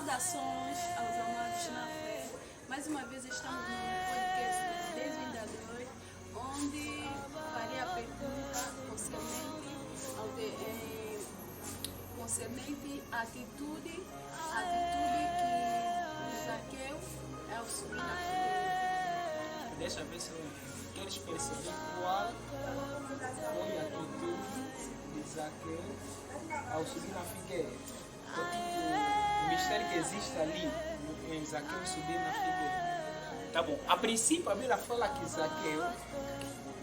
Saudações aos amados na fé. Mais uma vez estamos no podcast Desvendador, onde farei a pergunta concernente à atitude que Zaqueu é ao subir na figueira. Deixa eu ver se queres perceber qual foi a atitude de Zaqueu ao subir na figueira. O mistério que existe ali em Zaqueu subir na figueira. Tá bom. A princípio a Bíblia fala que Zaqueu,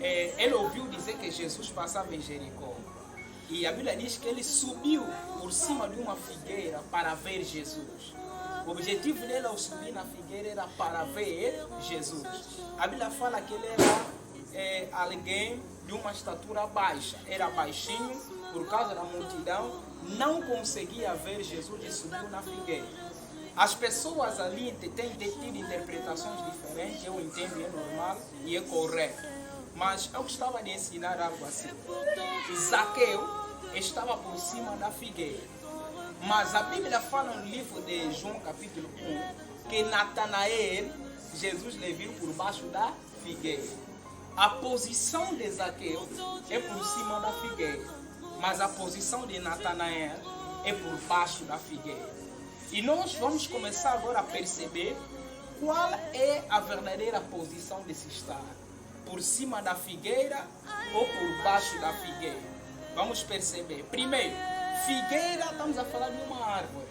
ele ouviu dizer que Jesus passava em Jericó. E a Bíblia diz que ele subiu por cima de uma figueira para ver Jesus. O objetivo dele ao subir na figueira era para ver Jesus. A Bíblia fala que ele era alguém de uma estatura baixa. Era baixinho, por causa da multidão, não conseguia ver Jesus e subiu na figueira. As pessoas ali têm tido interpretações diferentes, eu entendo, é normal e é correto. Mas eu gostava de ensinar algo assim. Zaqueu estava por cima da figueira. Mas a Bíblia fala no livro de João capítulo 1 que Natanael, Jesus lhe viu por baixo da figueira. A posição de Zaqueu é por cima da figueira, mas a posição de Natanael é por baixo da figueira. E nós vamos começar agora a perceber qual é a verdadeira posição de se estar. Por cima da figueira ou por baixo da figueira? Vamos perceber. Primeiro, figueira, estamos a falar de uma árvore.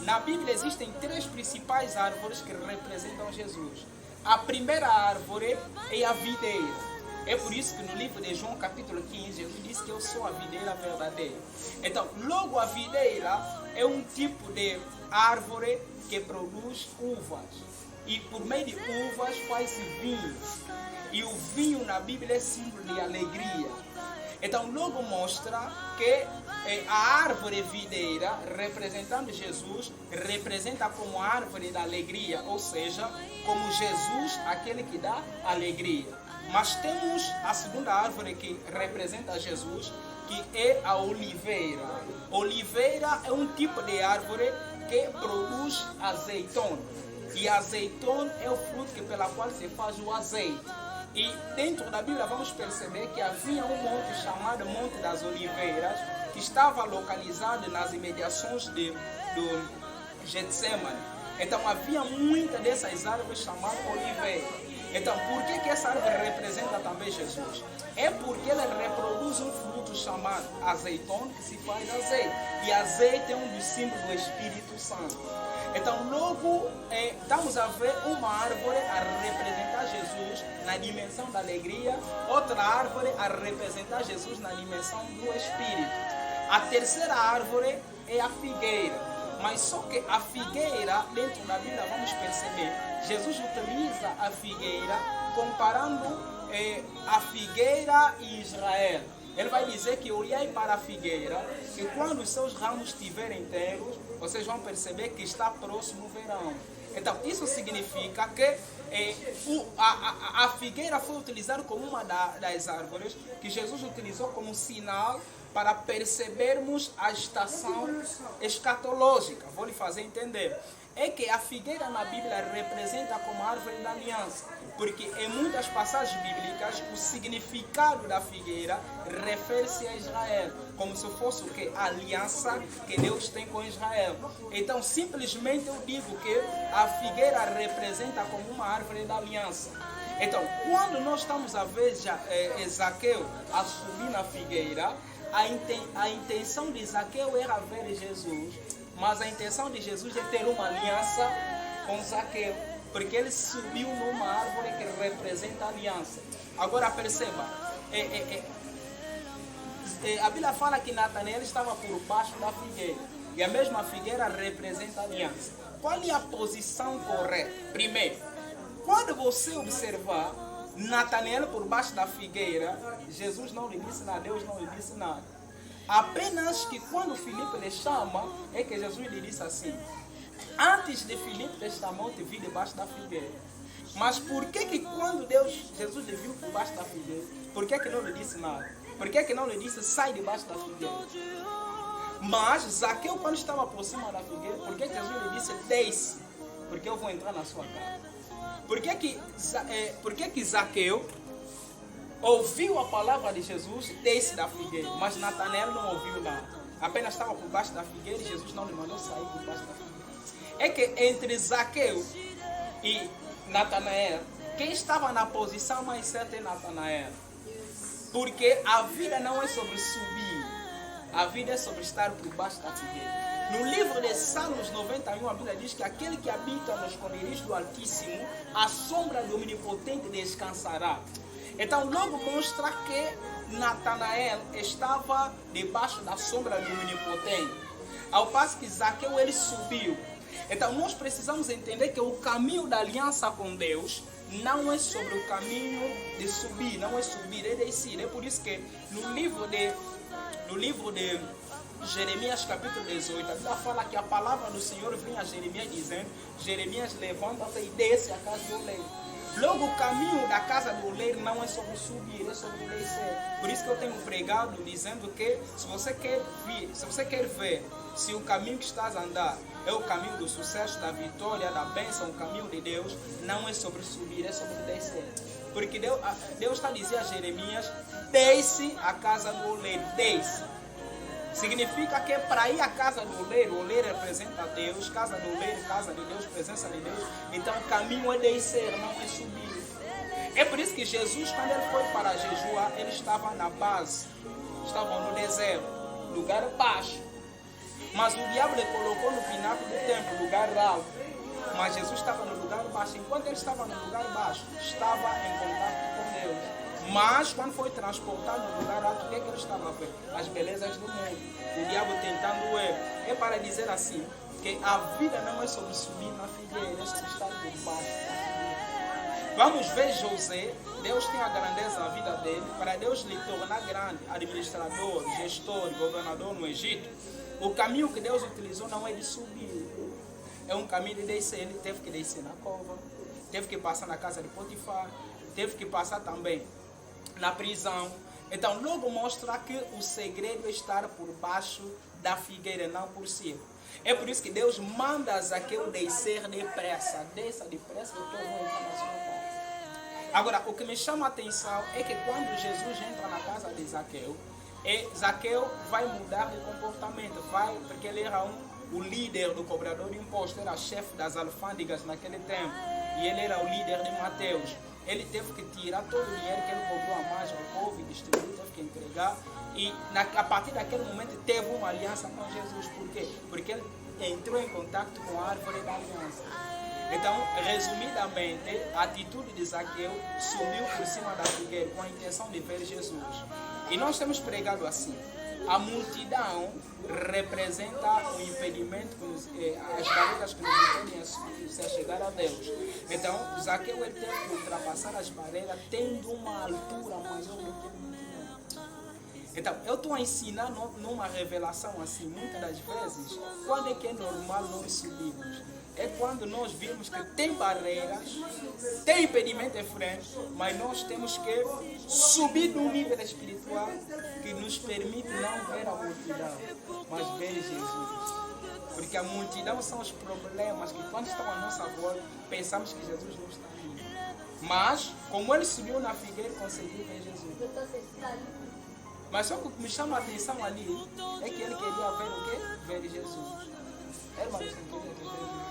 Na Bíblia existem três principais árvores que representam Jesus. A primeira árvore é a videira. É por isso que no livro de João capítulo 15, Jesus diz que eu sou a videira verdadeira. Então, logo a videira é um tipo de árvore que produz uvas. E por meio de uvas faz-se vinho. E o vinho na Bíblia é símbolo de alegria. Então logo mostra que a árvore videira, representando Jesus, representa como a árvore da alegria, ou seja, como Jesus, aquele que dá alegria. Mas temos a segunda árvore que representa Jesus, que é a oliveira. Oliveira é um tipo de árvore que produz azeitona. E azeitona é o fruto pela qual se faz o azeite. E dentro da Bíblia vamos perceber que havia um monte chamado Monte das Oliveiras, que estava localizado nas imediações do Getsemane. Então havia muitas dessas árvores chamadas oliveira. Então por que essa árvore representa também Jesus? É porque ela reproduz um fruto chamado azeitona, que se faz azeite. E azeite é um dos símbolos do Espírito Santo. Então logo estamos a ver uma árvore a representar Jesus na dimensão da alegria, outra árvore a representar Jesus na dimensão do Espírito. A terceira árvore é a figueira, mas só que a figueira, dentro da Bíblia vamos perceber, Jesus utiliza a figueira comparando a figueira e Israel. Ele vai dizer que olhai para a figueira, que quando os seus ramos estiverem tenros, vocês vão perceber que está próximo o verão. Então, isso significa que a figueira foi utilizada como uma das árvores que Jesus utilizou como sinal para percebermos a estação escatológica. Vou lhe fazer entender. É que a figueira na Bíblia representa como a árvore da aliança, porque em muitas passagens bíblicas o significado da figueira refere-se a Israel, como se fosse o que? A aliança que Deus tem com Israel. Então simplesmente eu digo que a figueira representa como uma árvore da aliança. Então quando nós estamos a ver Zaqueu a subir na figueira, a intenção de Zaqueu era ver Jesus. Mas a intenção de Jesus é ter uma aliança com Zaqueu, porque ele subiu numa árvore que representa a aliança. Agora perceba, a Bíblia fala que Natanael estava por baixo da figueira, e a mesma figueira representa a aliança. Qual é a posição correta? Primeiro, quando você observar Natanael por baixo da figueira, Jesus não lhe disse nada, Deus não lhe disse nada. Apenas que quando Filipe lhe chama, é que Jesus lhe disse assim: antes de Filipe te chamar, eu te vi debaixo da figueira. Mas por que quando Jesus lhe viu debaixo da figueira, por que não lhe disse nada? Por que não lhe disse sai debaixo da figueira? Mas Zaqueu, quando estava por cima da figueira, por que Jesus lhe disse, desce, porque eu vou entrar na sua casa. Por que que Zaqueu ouviu a palavra de Jesus, desce da figueira, mas Natanael não ouviu nada. Apenas estava por baixo da figueira e Jesus não lhe mandou sair por baixo da figueira. É que entre Zaqueu e Natanael, quem estava na posição mais certa é Natanael. Porque a vida não é sobre subir, a vida é sobre estar por baixo da figueira. No livro de Salmos 91, a Bíblia diz que aquele que habita nos esconderijos do Altíssimo, a sombra do Onipotente descansará. Então logo mostra que Natanael estava debaixo da sombra do Onipotente, ao passo que Zaqueu ele subiu. Então nós precisamos entender que o caminho da aliança com Deus não é sobre o caminho de subir, não é subir, é descer. É por isso que no livro de Jeremias capítulo 18, a Bíblia fala que a palavra do Senhor vinha a Jeremias dizendo, Jeremias levanta-se e desce a casa do oleiro. Logo o caminho da casa do oleiro não é sobre subir, é sobre descer. Por isso que eu tenho pregado dizendo que se você quer ver se o caminho que estás a andar é o caminho do sucesso, da vitória, da bênção, o caminho de Deus, não é sobre subir, é sobre descer. Porque Deus está a dizer a Jeremias, desce a casa do oleiro, desce. Significa que para ir à casa do oleiro, o oleiro representa Deus, casa do oleiro, casa de Deus, presença de Deus. Então o caminho é descer, não é subir. É por isso que Jesus, quando ele foi para jejuar, ele estava na base, estava no deserto, lugar baixo. Mas o diabo lhe colocou no pináculo do templo, lugar alto. Mas Jesus estava no lugar baixo. Enquanto ele estava no lugar baixo, estava em contato com Deus. Mas quando foi transportado no lugar alto, o que ele estava a ver? As belezas do mundo. O diabo tentando ele. É para dizer assim, que a vida não é sobre subir na figueira, é sobre estar por baixo da figueira. Vamos ver José. Deus tem a grandeza na vida dele. Para Deus lhe tornar grande, administrador, gestor, governador no Egito, o caminho que Deus utilizou não é de subir. É um caminho de descer. Ele teve que descer na cova, teve que passar na casa de Potifar, teve que passar também na prisão. Então logo mostra que o segredo é estar por baixo da figueira, não por cima. É por isso que Deus manda Zaqueu descer depressa. Desça depressa, eu vou entrar na sua casa. Agora, o que me chama a atenção é que quando Jesus entra na casa de Zaqueu, Zaqueu vai mudar de comportamento, porque ele era o líder do cobrador de impostos, era chefe das alfândegas naquele tempo, e ele era o líder de Mateus. Ele teve que tirar todo o dinheiro que ele cobrou a mais ao povo e distribuir, teve que entregar, e a partir daquele momento teve uma aliança com Jesus. Por quê? Porque ele entrou em contato com a árvore da aliança. Então, resumidamente, a atitude de Zaqueu subiu por cima da figueira com a intenção de ver Jesus. E nós temos pregado assim, a multidão representa o impedimento, as barreiras que nos impedem a chegar a Deus. Então, Zaqueu ele teve que ultrapassar as barreiras tendo uma altura maior do que a multidão. Então, eu estou a ensinar numa revelação assim, muitas das vezes, quando é que é normal nós subirmos? É quando nós vimos que tem barreiras, tem impedimento em frente, mas nós temos que subir num nível espiritual que nos permite não ver a multidão, mas ver Jesus. Porque a multidão são os problemas que quando estão à nossa volta, pensamos que Jesus não está ali. Mas, como ele subiu na figueira, conseguiu ver Jesus. Mas só que o que me chama a atenção ali é que ele queria ver o quê? Ver Jesus. Era uma questão que queria ver Jesus.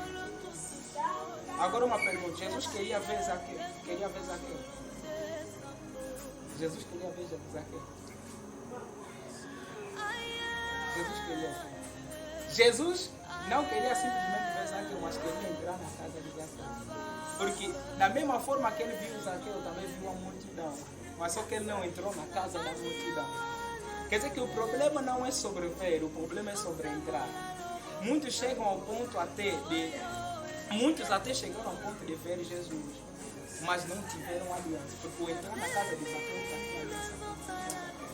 Agora uma pergunta, Jesus queria ver Zaqueu? Queria ver Zaqueu? Jesus queria ver Zaqueu? Jesus queria ver. Jesus não queria simplesmente ver Zaqueu, mas queria entrar na casa de Zaqueu. Porque da mesma forma que ele viu Zaqueu, também viu a multidão. Mas só que ele não entrou na casa da multidão. Quer dizer que o problema não é sobre ver, o problema é sobre entrar. Muitos chegam ao ponto Muitos até chegaram ao ponto de ver Jesus, mas não tiveram aliança, porque o entrar na casa de Zaqueu está com aliança com Zaqueu.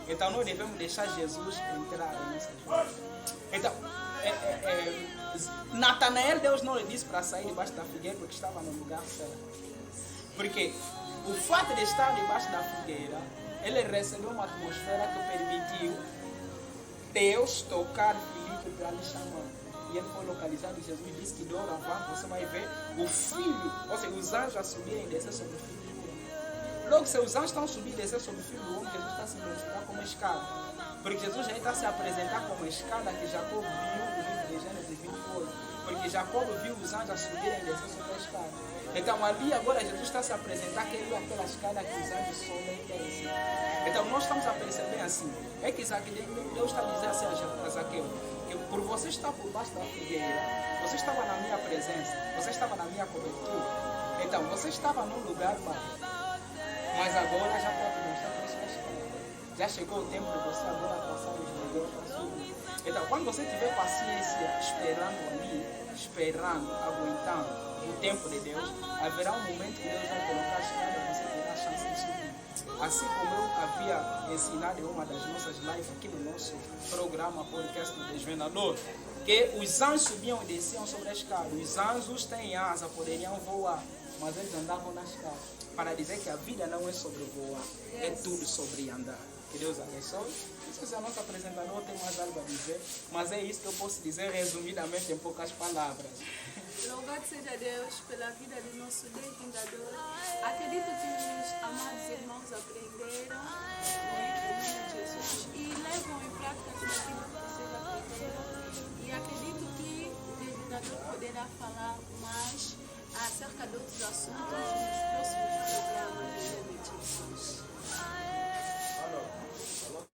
Então nós devemos deixar Jesus entrar em nossas vidas. Então, Natanael, Deus não lhe disse para sair debaixo da figueira porque estava no lugar certo. Porque o fato de estar debaixo da figueira, ele recebeu uma atmosfera que permitiu Deus tocar Filipe para lhe chamar. e ele foi localizado e Jesus disse que de hora avante você vai ver o filho, ou seja, os anjos a subirem e descer sobre o filho do homem. Logo, se os anjos estão a subir e descer sobre o filho do homem, Jesus está a se identificar como a escada. Porque Jesus já está a se apresentar como a escada que Jacob viu no livro de Gênesis 28. Porque Jacob viu os anjos a subirem e descer sobre a escada. Então ali agora Jesus está a se apresentar que ele é aquela escada que os anjos sobem e descem. Então nós estamos a perceber assim, é que Deus está a dizer assim a Zaqueu, que por você estar por baixo da figueira, você estava na minha presença, você estava na minha cobertura, então você estava num lugar baixo, mas agora já pode mostrar para sua escada. Já chegou o tempo de você agora passar os degraus para subir. Então quando você tiver paciência esperando ali, esperando, aguentando o tempo de Deus, haverá um momento que Deus vai colocar a escada e você terá a chance de subir. Assim como eu havia ensinado em uma das nossas lives aqui no nosso programa podcast do Desvendador, que os anjos subiam e desciam sobre a escada. Os anjos têm asa, poderiam voar, mas eles andavam na escada. Para dizer que a vida não é sobre voar, é tudo sobre andar. Que Deus abençoe. Não sei se a nossa apresentadora tem mais algo a dizer, mas é isso que eu posso dizer resumidamente em poucas palavras. Louvado seja Deus pela vida do nosso desvendador. Acredito que os amados irmãos aprenderam em nome de Jesus e levam em prática tudo aquilo que vocês aprenderam. E acredito que o desvendador poderá falar mais acerca de outros assuntos nos próximos programas.